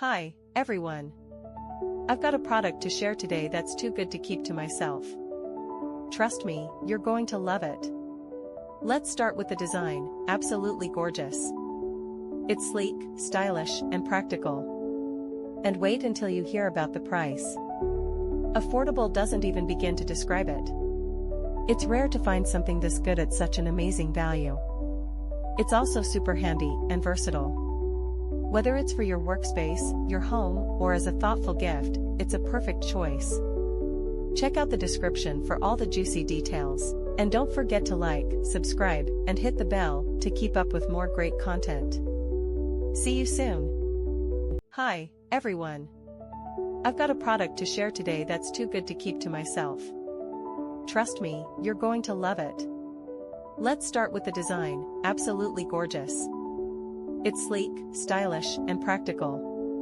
Hi, everyone. I've got a product to share today that's too good to keep to myself. Trust me, you're going to love it. Let's start with the design, absolutely gorgeous. It's sleek, stylish, and practical. And wait until you hear about the price. Affordable doesn't even begin to describe it. It's rare to find something this good at such an amazing value. It's also super handy and versatile. Whether it's for your workspace, your home, or as a thoughtful gift, it's a perfect choice. Check out the description for all the juicy details, and don't forget to like, subscribe, and hit the bell to keep up with more great content. See you soon. Hi, everyone. I've got a product to share today that's too good to keep to myself. Trust me, you're going to love it. Let's start with the design, absolutely gorgeous. It's sleek, stylish, and practical.